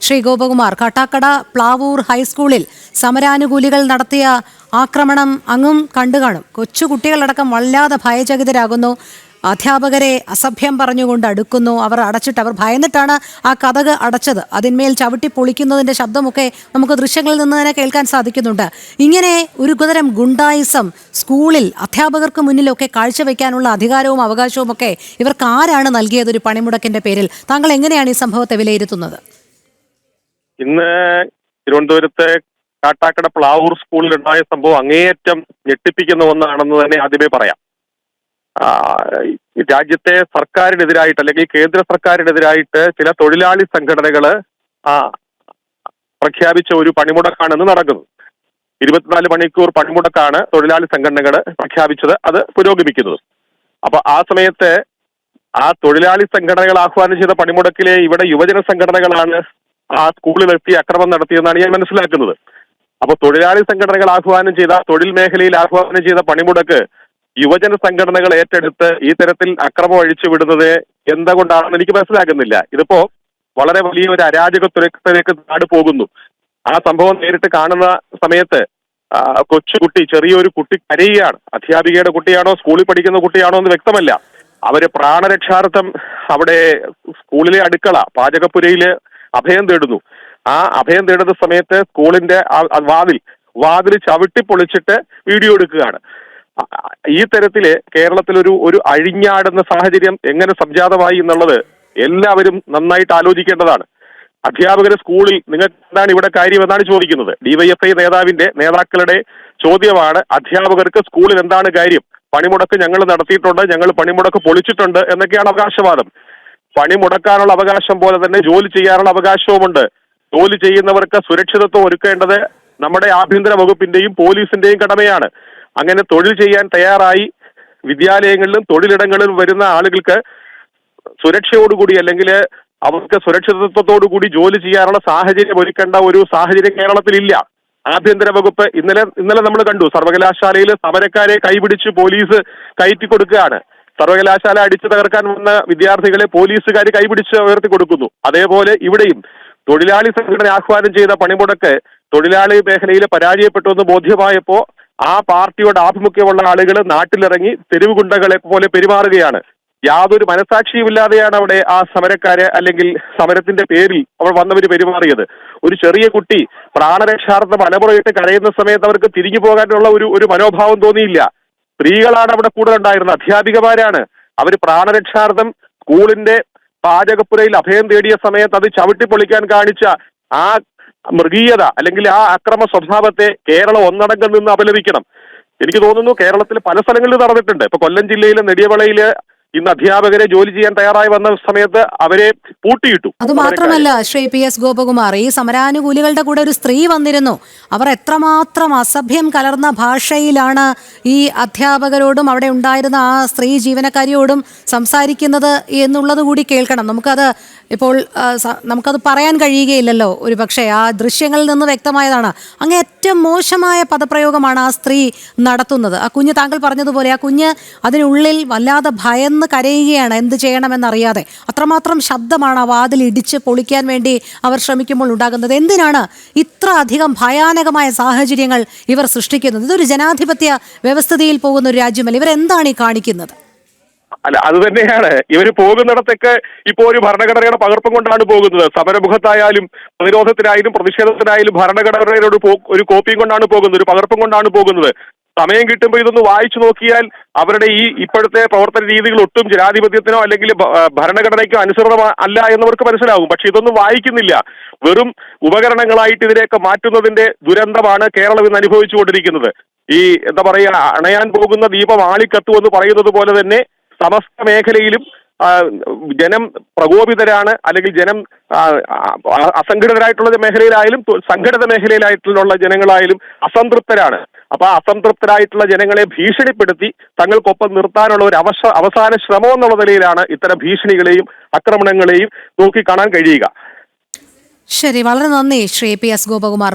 ശ്രീ ഗോപകുമാർ, കാട്ടാക്കട പ്ലാവൂർ ഹൈസ്കൂളിൽ സമരാനുകൂലികൾ നടത്തിയ ആക്രമണം അങ്ങും കണ്ടുകാണും. കൊച്ചുകുട്ടികളടക്കം വല്ലാതെ ഭയചകിതരാകുന്നു. അധ്യാപകരെ അസഭ്യം പറഞ്ഞുകൊണ്ട് അടുക്കുന്നു. അവർ ഭയന്നിട്ടാണ് ആ കതക് അടച്ചത്. അതിന്മേൽ ചവിട്ടി പൊളിക്കുന്നതിന്റെ ശബ്ദമൊക്കെ നമുക്ക് ദൃശ്യങ്ങളിൽ നിന്ന് തന്നെ കേൾക്കാൻ സാധിക്കുന്നുണ്ട്. ഇങ്ങനെ ഒരു തരം ഗുണ്ടായിസം സ്കൂളിൽ അധ്യാപകർക്ക് മുന്നിലൊക്കെ കാഴ്ചവെക്കാനുള്ള അധികാരവും അവകാശവും ഒക്കെ ഇവർക്ക് ആരാണ് നൽകിയത് ഒരു പണിമുടക്കിന്റെ പേരിൽ? താങ്കൾ എങ്ങനെയാണ് ഈ സംഭവത്തെ വിലയിരുത്തുന്നത്? ഇന്ന് തിരുവനന്തപുരത്തെ കാട്ടാക്കട പ്ലാവൂർ സ്കൂളിലുണ്ടായ സംഭവം അങ്ങേയറ്റം ഞെട്ടിപ്പിക്കുന്ന ഒന്നാണെന്ന് തന്നെ ആദ്യമേ പറയാം. രാജ്യത്തെ സർക്കാരിനെതിരായിട്ട് അല്ലെങ്കിൽ കേന്ദ്ര സർക്കാരിനെതിരായിട്ട് ചില തൊഴിലാളി സംഘടനകള് പ്രഖ്യാപിച്ച ഒരു പണിമുടക്കാണെന്ന് നടക്കുന്നത്. 24 മണിക്കൂർ പണിമുടക്കാണ് തൊഴിലാളി സംഘടനകൾ പ്രഖ്യാപിച്ചത്. അത് പുരോഗമിക്കുന്നത്. അപ്പൊ ആ സമയത്ത് ആ തൊഴിലാളി സംഘടനകൾ ആഹ്വാനം ചെയ്ത പണിമുടക്കിലെ ഇവിടെ യുവജന സംഘടനകളാണ് ആ സ്കൂളിലെത്തി അക്രമം നടത്തിയെന്നാണ് ഞാൻ മനസ്സിലാക്കുന്നത്. അപ്പൊ തൊഴിലാളി സംഘടനകൾ ആഹ്വാനം ചെയ്ത, തൊഴിൽ മേഖലയിൽ ആഹ്വാനം ചെയ്ത പണിമുടക്ക് യുവജന സംഘടനകൾ ഏറ്റെടുത്ത് ഈ തരത്തിൽ അക്രമം അഴിച്ചു വിടുന്നത് എന്തുകൊണ്ടാണെന്ന് എനിക്ക് മനസ്സിലാക്കുന്നില്ല. ഇതിപ്പോ വളരെ വലിയ ഒരു അരാജകത്വത്തിലേക്ക് നാട് പോകുന്നു. ആ സംഭവം നേരിട്ട് കാണുന്ന സമയത്ത് കൊച്ചുകുട്ടി, ചെറിയൊരു കുട്ടി കരയുകയാണ്. അധ്യാപികയുടെ കുട്ടിയാണോ സ്കൂളിൽ പഠിക്കുന്ന കുട്ടിയാണോ എന്ന് വ്യക്തമല്ല. അവര് പ്രാണരക്ഷാർത്ഥം അവിടെ സ്കൂളിലെ അടുക്കള പാചകപ്പുരയില് അഭയം തേടുന്നു. ആ അഭയം തേടുന്ന സമയത്ത് സ്കൂളിന്റെ വാതിൽ ചവിട്ടി പൊളിച്ചിട്ട് വീഡിയോ എടുക്കുകയാണ്. ഈ തരത്തില് കേരളത്തിൽ ഒരു അഴിഞ്ഞാടുന്ന സാഹചര്യം എങ്ങനെ സംജാതമായി എന്നുള്ളത് എല്ലാവരും നന്നായിട്ട് ആലോചിക്കേണ്ടതാണ്. അധ്യാപകര് സ്കൂളിൽ നിങ്ങൾക്ക് എന്താണ് ഇവിടെ കാര്യമെന്നാണ് ചോദിക്കുന്നത്. ഡിവൈഎഫ്ഐ നേതാക്കളുടെ ചോദ്യമാണ്, അധ്യാപകർക്ക് സ്കൂളിൽ എന്താണ് കാര്യം? പണിമുടക്ക് ഞങ്ങൾ നടത്തിയിട്ടുണ്ട്, ഞങ്ങൾ പണിമുടക്ക് പൊളിച്ചിട്ടുണ്ട് എന്നൊക്കെയാണ് അവകാശവാദം. പണി മുടക്കാനുള്ള അവകാശം പോലെ തന്നെ ജോലി ചെയ്യാനുള്ള അവകാശവുമുണ്ട്. ജോലി ചെയ്യുന്നവർക്ക് സുരക്ഷിതത്വം ഒരുക്കേണ്ടത് നമ്മുടെ ആഭ്യന്തര വകുപ്പിന്റെയും പോലീസിന്റെയും കടമയാണ്. അങ്ങനെ തൊഴിൽ ചെയ്യാൻ തയ്യാറായി വിദ്യാലയങ്ങളിലും തൊഴിലിടങ്ങളിലും വരുന്ന ആളുകൾക്ക് സുരക്ഷയോടുകൂടി അല്ലെങ്കിൽ അവർക്ക് സുരക്ഷിതത്വത്തോടുകൂടി ജോലി ചെയ്യാനുള്ള സാഹചര്യം ഒരുക്കേണ്ട ഒരു സാഹചര്യം കേരളത്തിലില്ല. ആഭ്യന്തര വകുപ്പ് ഇന്നലെ നമ്മൾ കണ്ടു, സർവകലാശാലയിൽ സമരക്കാരെ കൈപിടിച്ച് പോലീസ് കയറ്റി കൊടുക്കുകയാണ്. സർവകലാശാല അടിച്ചു തകർക്കാൻ വന്ന വിദ്യാർത്ഥികളെ പോലീസുകാർ കൈപിടിച്ച് ഉയർത്തി കൊടുക്കുന്നു. അതേപോലെ ഇവിടെയും തൊഴിലാളി സംഘടന ആഹ്വാനം ചെയ്ത പണിമുടക്ക് തൊഴിലാളി മേഖലയിൽ പരാജയപ്പെട്ടു എന്ന് ബോധ്യമായപ്പോ ആ പാർട്ടിയുടെ ആഭിമുഖ്യമുള്ള ആളുകൾ നാട്ടിലിറങ്ങി തെരുവ് ഗുണ്ടകളെ പോലെ പെരുമാറുകയാണ്. യാതൊരു മനസാക്ഷിയുമില്ലാതെയാണ് അവിടെ ആ സമരക്കാര് അല്ലെങ്കിൽ സമരത്തിന്റെ പേരിൽ അവർ വന്നവര് പെരുമാറിയത്. ഒരു ചെറിയ കുട്ടി പ്രാണരക്ഷാർത്ഥം അലമുറയിട്ട് കരയുന്ന സമയത്ത് അവർക്ക് തിരിഞ്ഞു പോകാനുള്ള ഒരു മനോഭാവം തോന്നിയില്ല. സ്ത്രീകളാണ് അവിടെ കൂടുതൽ ഉണ്ടായിരുന്നത്, അധ്യാപികമാരാണ്. അവർ പ്രാണരക്ഷാർത്ഥം സ്കൂളിന്റെ പാചകപ്പുരയിൽ അഭയം തേടിയ സമയത്ത് അത് ചവിട്ടി പൊളിക്കാൻ കാണിച്ച ആ മൃഗീയത അല്ലെങ്കിൽ ആ അക്രമ സ്വഭാവത്തെ കേരളം ഒന്നടങ്കം നിന്ന് അപലപിക്കണം. എനിക്ക് തോന്നുന്നു കേരളത്തിൽ പല സ്ഥലങ്ങളിൽ നടന്നിട്ടുണ്ട്. ഇപ്പൊ കൊല്ലം ജില്ലയിലെ നെടിയവളയില് ഇന്ന് അധ്യാപകരെ ജോലി ചെയ്യാൻ തയ്യാറായി വന്ന സമയത്ത് അവരെ പൂട്ടിയിട്ടു. അതുമാത്രമല്ല ശ്രീ PS ഗോപകുമാർ, ഈ സമരാനുകൂലികളുടെ കൂടെ ഒരു സ്ത്രീ വന്നിരുന്നു. അവർ എത്രമാത്രം അസഭ്യം കലർന്ന ഭാഷയിലാണ് ഈ അധ്യാപകരോടും അവിടെ ഉണ്ടായിരുന്ന ആ സ്ത്രീ ജീവനക്കാരിയോടും സംസാരിക്കുന്നത് എന്നുള്ളത് കൂടി കേൾക്കണം. നമുക്കത് പറയാൻ കഴിയുകയില്ലല്ലോ. ഒരു പക്ഷേ ആ ദൃശ്യങ്ങളിൽ നിന്ന് വ്യക്തമായതാണ്. അങ്ങ് ഏറ്റവും മോശമായ പദപ്രയോഗമാണ് ആ സ്ത്രീ നടത്തുന്നത്. ആ കുഞ്ഞ്, താങ്കൾ പറഞ്ഞതുപോലെ ആ കുഞ്ഞ് അതിനുള്ളിൽ വല്ലാതെ ഭയന്ന് കരയുകയാണ്, എന്ത് ചെയ്യണമെന്നറിയാതെ. അത്രമാത്രം ശബ്ദമാണ് ആ വാതിൽ ഇടിച്ച് പൊളിക്കാൻ വേണ്ടി അവർ ശ്രമിക്കുമ്പോൾ ഉണ്ടാകുന്നത്. എന്തിനാണ് ഇത്ര അധികം ഭയാനകമായ സാഹചര്യങ്ങൾ ഇവർ സൃഷ്ടിക്കുന്നത്? ഇതൊരു ജനാധിപത്യ വ്യവസ്ഥിതിയിൽ പോകുന്ന ഒരു രാജ്യമല്ല. ഇവരെന്താണ് ഈ കാണിക്കുന്നത്? അല്ല, അത് തന്നെയാണ് ഇവര് പോകുന്നിടത്തൊക്കെ ഇപ്പോ ഒരു ഭരണഘടനയുടെ പകർപ്പം കൊണ്ടാണ് പോകുന്നത്. സമരമുഖത്തായാലും പ്രതിരോധത്തിനായാലും പ്രതിഷേധത്തിനായാലും ഭരണഘടനയുടെ ഒരു കോപ്പിയും കൊണ്ടാണ് പോകുന്നത്, ഒരു പകർപ്പം കൊണ്ടാണ് പോകുന്നത്. സമയം കിട്ടുമ്പോൾ ഇതൊന്ന് വായിച്ചു നോക്കിയാൽ അവരുടെ ഈ ഇപ്പോഴത്തെ പ്രവർത്തന രീതികൾ ഒട്ടും ജനാധിപത്യത്തിനോ അല്ലെങ്കിൽ ഭരണഘടനയ്ക്കോ അനുസൃതം അല്ല എന്നവർക്ക് മനസ്സിലാവും. പക്ഷെ ഇതൊന്നും വായിക്കുന്നില്ല. വെറും ഉപകരണങ്ങളായിട്ട് ഇതിനെയൊക്കെ മാറ്റുന്നതിന്റെ ദുരന്തമാണ് കേരളം ഇന്ന് അനുഭവിച്ചുകൊണ്ടിരിക്കുന്നത്. ഈ എന്താ പറയുക, അണയാൻ പോകുന്ന ദീപം ആളിക്കത്തുമെന്ന് പറയുന്നത് പോലെ തന്നെ സമസ്ത മേഖലയിലും ജനം പ്രകോപിതരാണ്. അല്ലെങ്കിൽ ജനം അസംഘടിതരായിട്ടുള്ള മേഖലയിലായാലും സംഘടിത മേഖലയിലായിട്ടുള്ള ജനങ്ങളായാലും അസംതൃപ്തരാണ്. അപ്പൊ ആ അസംതൃപ്തരായിട്ടുള്ള ജനങ്ങളെ ഭീഷണിപ്പെടുത്തി തങ്ങൾക്കൊപ്പം നിർത്താനുള്ള ഒരു അവസാന ശ്രമം എന്നുള്ള നിലയിലാണ് ഇത്തരം ഭീഷണികളെയും ആക്രമണങ്ങളെയും നോക്കി കാണാൻ കഴിയുക. ശരി, വളരെ നന്ദി ശ്രീ PS ഗോപകുമാർ.